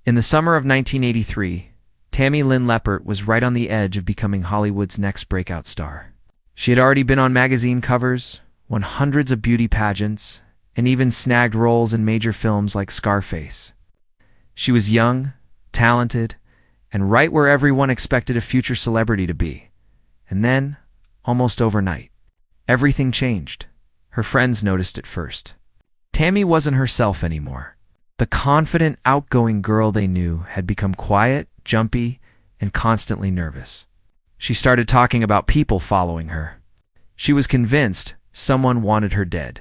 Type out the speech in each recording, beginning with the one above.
In the summer of 1983, Tammy Lynn Leppert was right on the edge of becoming Hollywood's next breakout star. She had already been on magazine covers, won hundreds of beauty pageants, and even snagged roles in major films like Scarface. She was young, talented, and right where everyone expected a future celebrity to be. And then, almost overnight, everything changed. Her friends noticed it first. Tammy wasn't herself anymore. The confident, outgoing girl they knew had become quiet, jumpy, and constantly nervous. She started talking about people following her. She was convinced someone wanted her dead.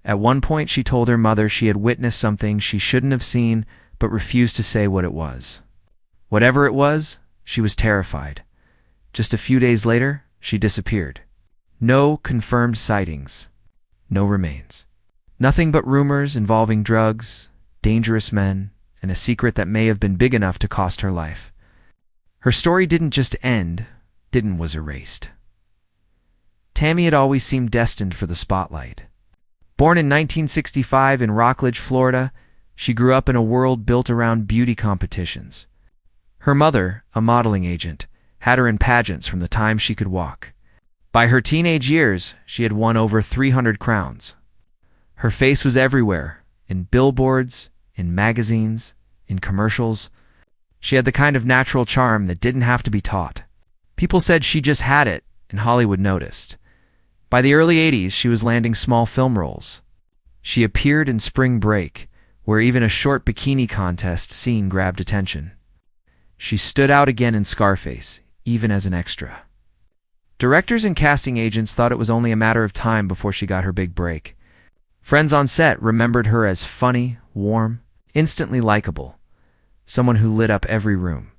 At one point, she told her mother she had witnessed something she shouldn't have seen, but refused to say what it was. Whatever it was, she was terrified. Just a few days later, she disappeared. No confirmed sightings. No remains. Nothing but rumors involving drugs, dangerous men, and a secret that may have been big enough to cost her life. Her story didn't just end, was erased. Tammy had always seemed destined for the spotlight. Born in 1965 in Rockledge, Florida, she grew up in a world built around beauty competitions. Her mother, a modeling agent, had her in pageants from the time she could walk. By her teenage years, she had won over 300 crowns. Her face was everywhere, in billboards, in magazines, in commercials. She had the kind of natural charm that didn't have to be taught. People said she just had it, and Hollywood noticed. By the early 80s, she was landing small film roles. She appeared in Spring Break, where even a short bikini contest scene grabbed attention. She stood out again in Scarface, even as an extra. Directors and casting agents thought it was only a matter of time before she got her big break. Friends on set remembered her as funny, warm, instantly likable, someone who lit up every room.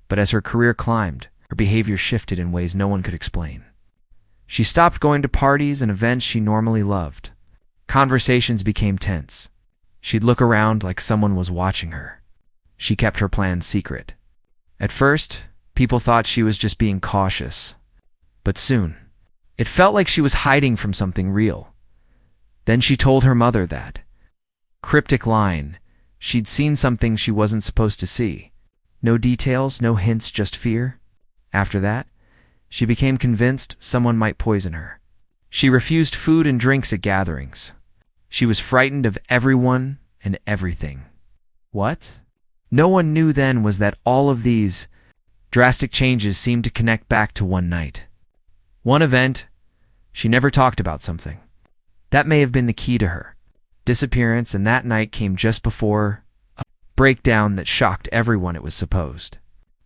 But as her career climbed, her behavior shifted in ways no one could explain. She stopped going to parties and events she normally loved. Conversations became tense. She'd look around like someone was watching her. She kept her plans secret. At first, people thought she was just being cautious. But soon, it felt like she was hiding from something real. Then she told her mother that cryptic line, she'd seen something she wasn't supposed to see. No details, no hints, just fear. After that, she became convinced someone might poison her. She refused food and drinks at gatherings. She was frightened of everyone and everything. What no one knew then was that all of these drastic changes seemed to connect back to one night. One event, she never talked about something. That may have been the key to her disappearance, and that night came just before a breakdown that shocked everyone. It was supposed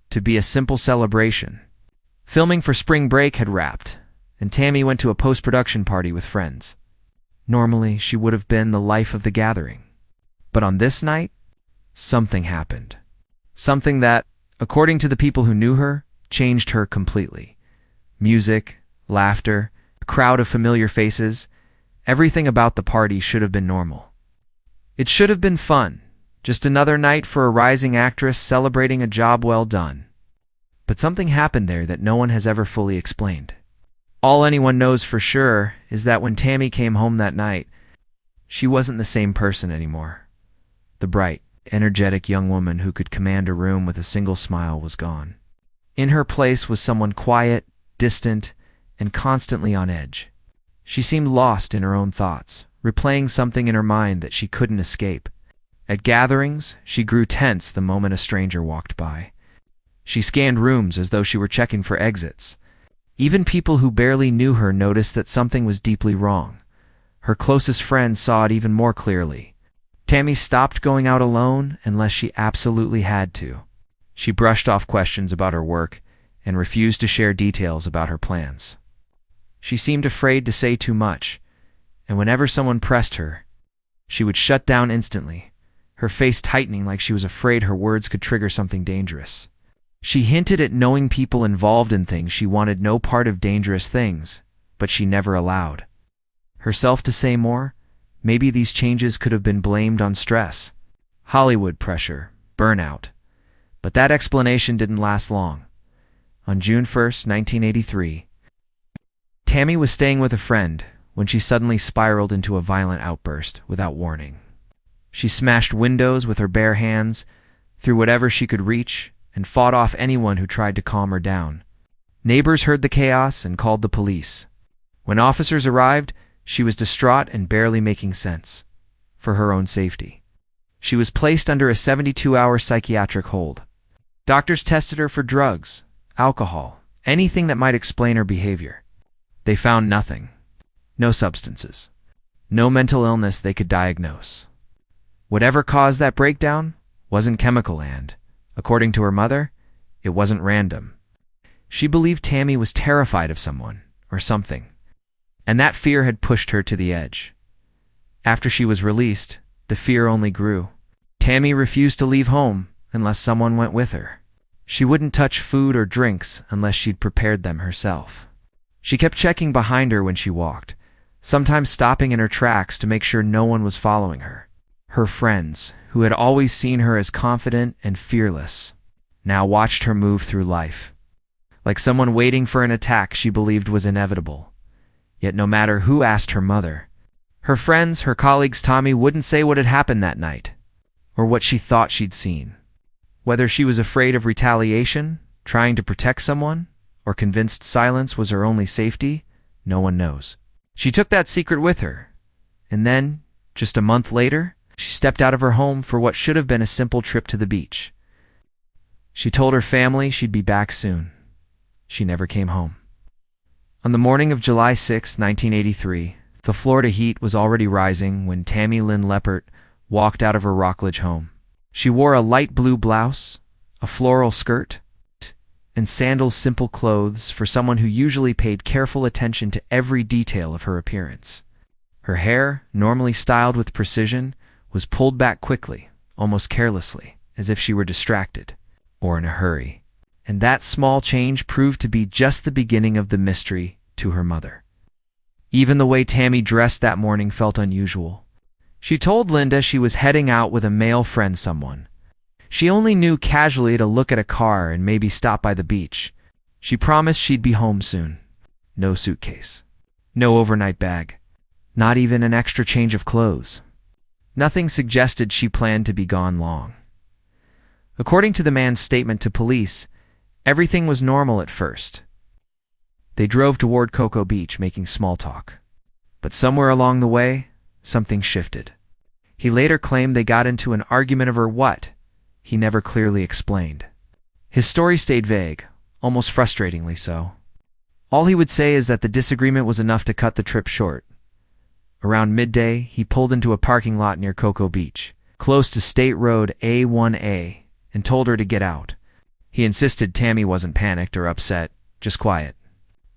to be a simple celebration. Filming for Spring Break had wrapped, and Tammy went to a post-production party with friends. Normally, she would have been the life of the gathering. But on this night, something happened. Something that, according to the people who knew her, changed her completely. Music, laughter, a crowd of familiar faces. Everything about the party should have been normal. It should have been fun, just another night for a rising actress celebrating a job well done. But something happened there that no one has ever fully explained. All anyone knows for sure is that when Tammy came home that night, she wasn't the same person anymore. The bright, energetic young woman who could command a room with a single smile was gone. In her place was someone quiet, distant, and constantly on edge. She seemed lost in her own thoughts, replaying something in her mind that she couldn't escape. At gatherings, she grew tense the moment a stranger walked by. She scanned rooms as though she were checking for exits. Even people who barely knew her noticed that something was deeply wrong. Her closest friends saw it even more clearly. Tammy stopped going out alone unless she absolutely had to. She brushed off questions about her work and refused to share details about her plans. She seemed afraid to say too much, and whenever someone pressed her, she would shut down instantly, her face tightening like she was afraid her words could trigger something dangerous. She hinted at knowing people involved in things she wanted no part of dangerous things, but she never allowed herself to say more. Maybe these changes could have been blamed on stress, Hollywood pressure, burnout. But that explanation didn't last long. On June 1st, 1983, Tammy was staying with a friend when she suddenly spiraled into a violent outburst without warning. She smashed windows with her bare hands, threw whatever she could reach, and fought off anyone who tried to calm her down. Neighbors heard the chaos and called the police. When officers arrived, she was distraught and barely making sense. For her own safety, she was placed under a 72-hour psychiatric hold. Doctors tested her for drugs, alcohol, anything that might explain her behavior. They found nothing. No substances. No mental illness they could diagnose. Whatever caused that breakdown wasn't chemical, and, according to her mother, it wasn't random. She believed Tammy was terrified of someone or something, and that fear had pushed her to the edge. After she was released, the fear only grew. Tammy refused to leave home unless someone went with her. She wouldn't touch food or drinks unless she'd prepared them herself. She kept checking behind her when she walked, sometimes stopping in her tracks to make sure no one was following her. Her friends, who had always seen her as confident and fearless, now watched her move through life. Like someone waiting for an attack she believed was inevitable. Yet no matter who asked her mother, her friends, her colleagues, Tommy wouldn't say what had happened that night, or what she thought she'd seen. Whether she was afraid of retaliation, trying to protect someone, or convinced silence was her only safety, no one knows. She took that secret with her, and then, just a month later, she stepped out of her home for what should have been a simple trip to the beach. She told her family she'd be back soon. She never came home. On the morning of July 6, 1983, the Florida heat was already rising when Tammy Lynn Leppert walked out of her Rockledge home. She wore a light blue blouse, a floral skirt, and sandals, simple clothes for someone who usually paid careful attention to every detail of her appearance. Her hair, normally styled with precision, was pulled back quickly, almost carelessly, as if she were distracted or in a hurry. And that small change proved to be just the beginning of the mystery to her mother. Even the way Tammy dressed that morning felt unusual. She told Linda she was heading out with a male friend someone. She only knew casually to look at a car and maybe stop by the beach. She promised she'd be home soon. No suitcase. No overnight bag. Not even an extra change of clothes. Nothing suggested she planned to be gone long. According to the man's statement to police, everything was normal at first. They drove toward Cocoa Beach, making small talk. But somewhere along the way, something shifted. He later claimed they got into an argument over what he never clearly explained. His story stayed vague, almost frustratingly so. All he would say is that the disagreement was enough to cut the trip short. Around midday, he pulled into a parking lot near Cocoa Beach, close to State Road A1A, and told her to get out. He insisted Tammy wasn't panicked or upset, just quiet.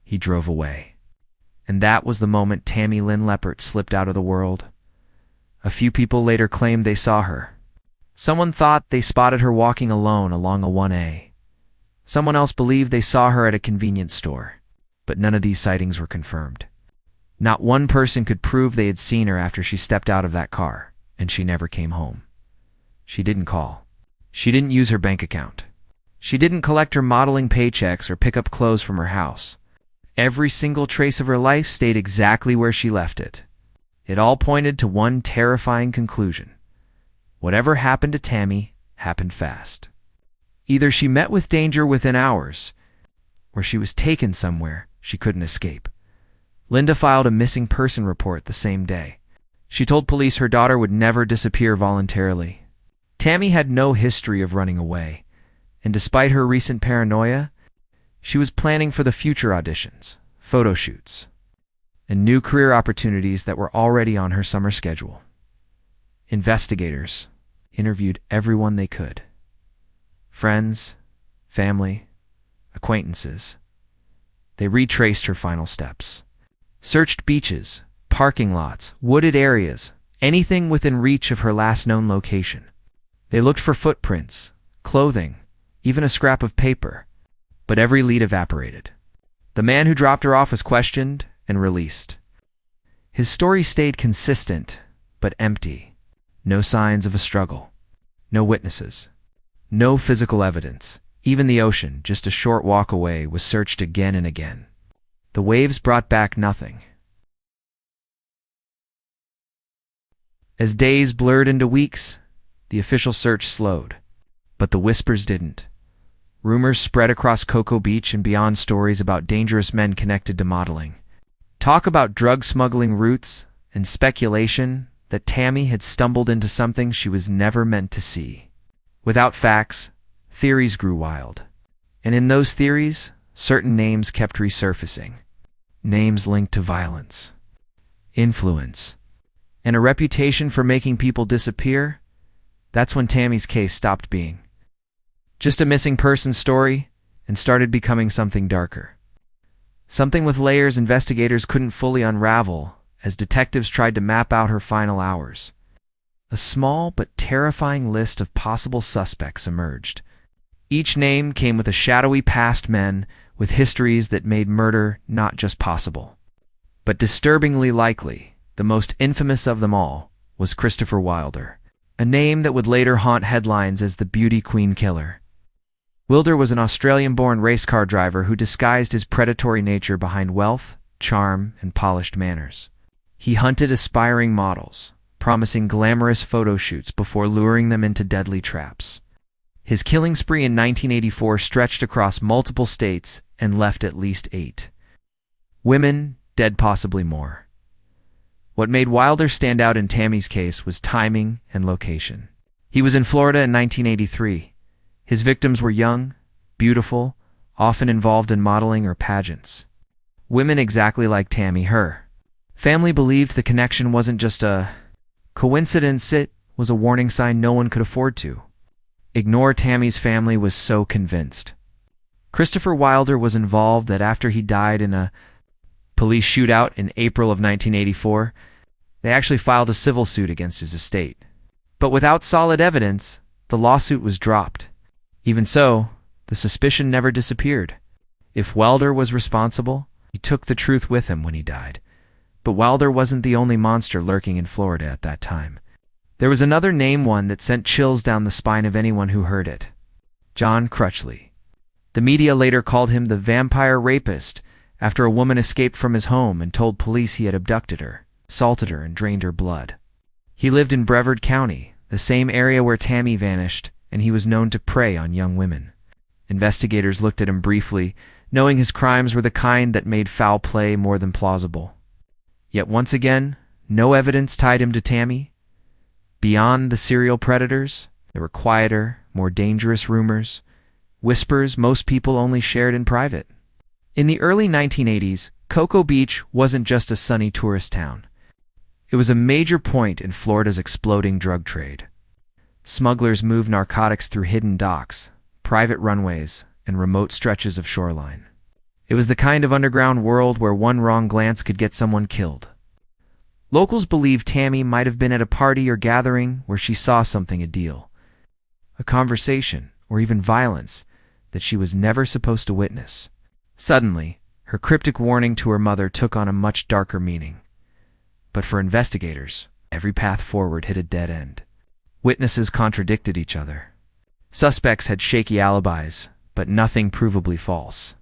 He drove away. And that was the moment Tammy Lynn Leppert slipped out of the world. A few people later claimed they saw her. Someone thought they spotted her walking alone along a 1A. Someone else believed they saw her at a convenience store. But none of these sightings were confirmed. Not one person could prove they had seen her after she stepped out of that car, and she never came home. She didn't call. She didn't use her bank account. She didn't collect her modeling paychecks or pick up clothes from her house. Every single trace of her life stayed exactly where she left it. It all pointed to one terrifying conclusion. Whatever happened to Tammy happened fast. Either she met with danger within hours, or she was taken somewhere she couldn't escape. Linda filed a missing person report the same day. She told police her daughter would never disappear voluntarily. Tammy had no history of running away, and despite her recent paranoia, she was planning for the future auditions, photo shoots, and new career opportunities that were already on her summer schedule. Investigators interviewed everyone they could. Friends, family, acquaintances. They retraced her final steps. Searched beaches, parking lots, wooded areas, anything within reach of her last known location. They looked for footprints, clothing, even a scrap of paper, but every lead evaporated. The man who dropped her off was questioned and released. His story stayed consistent, but empty. No signs of a struggle. No witnesses. No physical evidence. Even the ocean, just a short walk away, was searched again and again. The waves brought back nothing. As days blurred into weeks, the official search slowed. But the whispers didn't. Rumors spread across Cocoa Beach and beyond, stories about dangerous men connected to modeling. Talk about drug smuggling routes and speculation that Tammy had stumbled into something she was never meant to see. Without facts, theories grew wild. And in those theories, certain names kept resurfacing. Names linked to violence, influence, and a reputation for making people disappear. That's when Tammy's case stopped being just a missing person story and started becoming something darker. Something with layers investigators couldn't fully unravel as detectives tried to map out her final hours. A small but terrifying list of possible suspects emerged. Each name came with a shadowy past, men with histories that made murder not just possible, but disturbingly likely. The most infamous of them all was Christopher Wilder, a name that would later haunt headlines as the Beauty Queen Killer. Wilder was an Australian-born race car driver who disguised his predatory nature behind wealth, charm, and polished manners. He hunted aspiring models, promising glamorous photo shoots before luring them into deadly traps. His killing spree in 1984 stretched across multiple states and left at least 8 women dead, possibly more. What made Wilder stand out in Tammy's case was timing and location. He was in Florida in 1983. His victims were young, beautiful, often involved in modeling or pageants. Women exactly like Tammy. Her family believed the connection wasn't just a coincidence, it was a warning sign no one could afford to ignore. Tammy's family was so convinced Christopher Wilder was involved that after he died in a police shootout in April of 1984, they actually filed a civil suit against his estate. But without solid evidence, the lawsuit was dropped. Even so, the suspicion never disappeared. If Wilder was responsible, he took the truth with him when he died. But Wilder wasn't the only monster lurking in Florida at that time. There was another name, one that sent chills down the spine of anyone who heard it: John Crutchley. The media later called him the vampire rapist after a woman escaped from his home and told police he had abducted her, assaulted her, and drained her blood. He lived in Brevard County, the same area where Tammy vanished, and he was known to prey on young women. Investigators looked at him briefly, knowing his crimes were the kind that made foul play more than plausible. Yet once again, no evidence tied him to Tammy. Beyond the serial predators, there were quieter, more dangerous rumors, whispers most people only shared in private. In the early 1980s, Cocoa Beach wasn't just a sunny tourist town. It was a major point in Florida's exploding drug trade. Smugglers moved narcotics through hidden docks, private runways, and remote stretches of shoreline. It was the kind of underground world where one wrong glance could get someone killed. Locals believed Tammy might have been at a party or gathering where she saw something, a deal, a conversation, or even violence that she was never supposed to witness. Suddenly, her cryptic warning to her mother took on a much darker meaning. But for investigators, every path forward hit a dead end. Witnesses contradicted each other. Suspects had shaky alibis, but nothing provably false.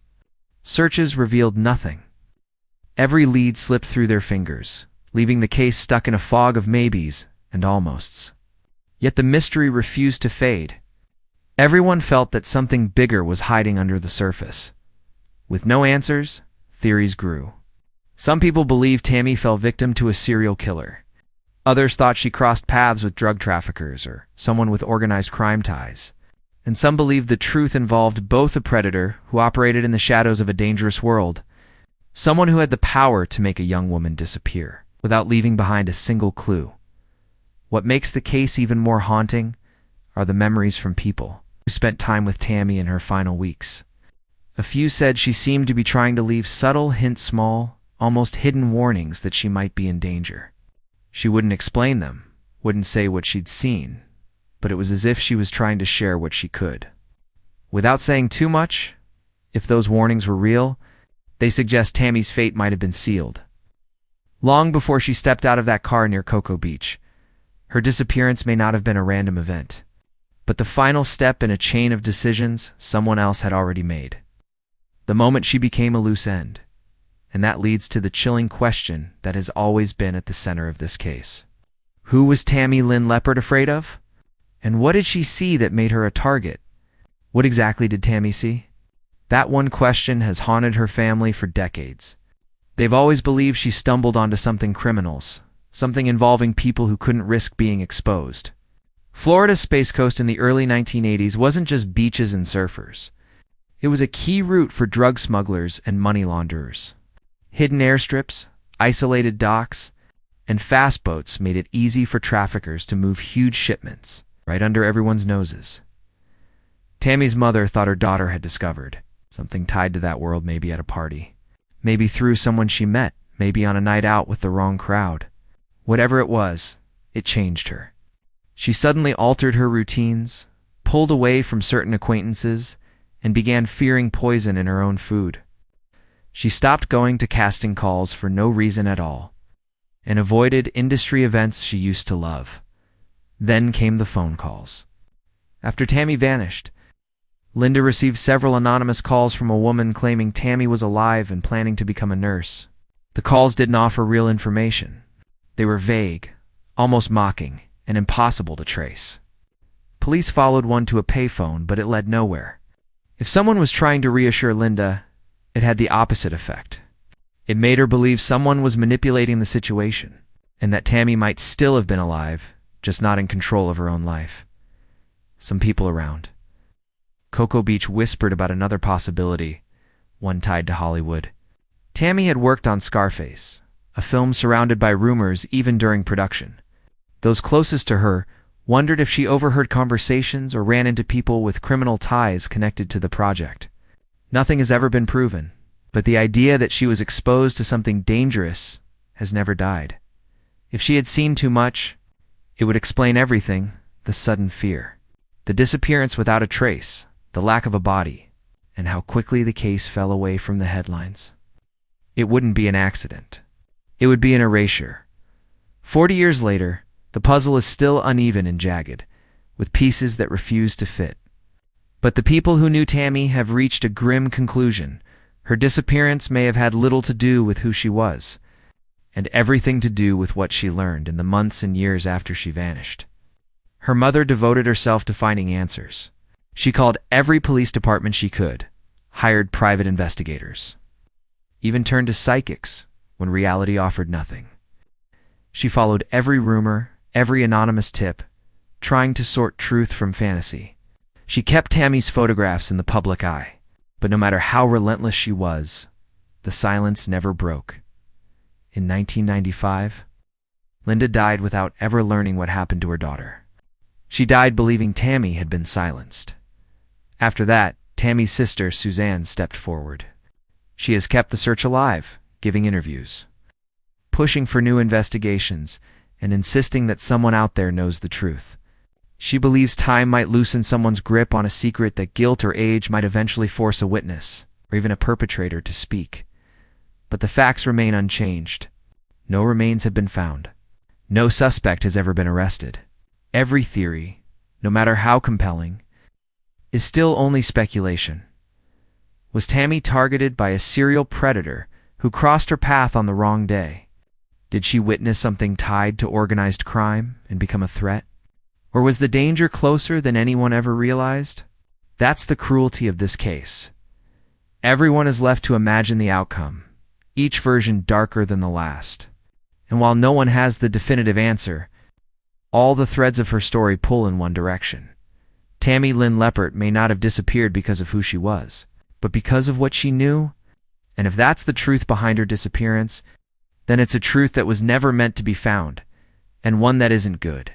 Searches revealed nothing. Every lead slipped through their fingers, leaving the case stuck in a fog of maybes and almosts. Yet the mystery refused to fade. Everyone felt that something bigger was hiding under the surface. With no answers, theories grew. Some people believed Tammy fell victim to a serial killer. Others thought she crossed paths with drug traffickers or someone with organized crime ties. And some believed the truth involved both a predator who operated in the shadows of a dangerous world, someone who had the power to make a young woman disappear without leaving behind a single clue. What makes the case even more haunting are the memories from people who spent time with Tammy in her final weeks. A few said she seemed to be trying to leave subtle hints, small, almost hidden warnings that she might be in danger. She wouldn't explain them, wouldn't say what she'd seen, but it was as if she was trying to share what she could. Without saying too much, if those warnings were real, they suggest Tammy's fate might have been sealed. Long before she stepped out of that car near Cocoa Beach, her disappearance may not have been a random event, but the final step in a chain of decisions someone else had already made. The moment she became a loose end. And that leads to the chilling question that has always been at the center of this case. Who was Tammy Lynn Leppert afraid of? And what did she see that made her a target? What exactly did Tammy see? That one question has haunted her family for decades. They've always believed she stumbled onto something criminals, something involving people who couldn't risk being exposed. Florida's Space Coast in the early 1980s wasn't just beaches and surfers. It was a key route for drug smugglers and money launderers. Hidden airstrips, isolated docks, and fast boats made it easy for traffickers to move huge shipments right under everyone's noses. Tammy's mother thought her daughter had discovered something tied to that world, maybe at a party, maybe through someone she met, maybe on a night out with the wrong crowd. Whatever it was, it changed her. She suddenly altered her routines, pulled away from certain acquaintances, and began fearing poison in her own food. She stopped going to casting calls for no reason at all, and avoided industry events she used to love. Then came the phone calls. After Tammy vanished, Linda received several anonymous calls from a woman claiming Tammy was alive and planning to become a nurse. The calls didn't offer real information. They were vague, almost mocking, and impossible to trace. Police followed one to a payphone, but it led nowhere. If someone was trying to reassure Linda, it had the opposite effect. It made her believe someone was manipulating the situation, and that Tammy might still have been alive, just not in control of her own life. Some people around. Cocoa Beach whispered about another possibility, one tied to Hollywood. Tammy had worked on Scarface, a film surrounded by rumors even during production. Those closest to her wondered if she overheard conversations or ran into people with criminal ties connected to the project. Nothing has ever been proven, but the idea that she was exposed to something dangerous has never died. If she had seen too much, it would explain everything: the sudden fear, the disappearance without a trace, the lack of a body, and how quickly the case fell away from the headlines. It wouldn't be an accident. It would be an erasure. 40 years later, the puzzle is still uneven and jagged, with pieces that refuse to fit. But the people who knew Tammy have reached a grim conclusion. Her disappearance may have had little to do with who she was, and everything to do with what she learned in the months and years after she vanished. Her mother devoted herself to finding answers. She called every police department she could, hired private investigators, even turned to psychics when reality offered nothing. She followed every rumor, every anonymous tip, trying to sort truth from fantasy. She kept Tammy's photographs in the public eye, but no matter how relentless she was, the silence never broke. In 1995, Linda died without ever learning what happened to her daughter. She died believing Tammy had been silenced. After that, Tammy's sister, Suzanne, stepped forward. She has kept the search alive, giving interviews, pushing for new investigations, and insisting that someone out there knows the truth. She believes time might loosen someone's grip on a secret, that guilt or age might eventually force a witness, or even a perpetrator, to speak. But the facts remain unchanged. No remains have been found. No suspect has ever been arrested. Every theory, no matter how compelling, is still only speculation. Was Tammy targeted by a serial predator who crossed her path on the wrong day? Did she witness something tied to organized crime and become a threat? Or was the danger closer than anyone ever realized? That's the cruelty of this case. Everyone is left to imagine the outcome, each version darker than the last. And while no one has the definitive answer, all the threads of her story pull in one direction. Tammy Lynn Leppert may not have disappeared because of who she was, but because of what she knew. And if that's the truth behind her disappearance, then it's a truth that was never meant to be found, and one that isn't good.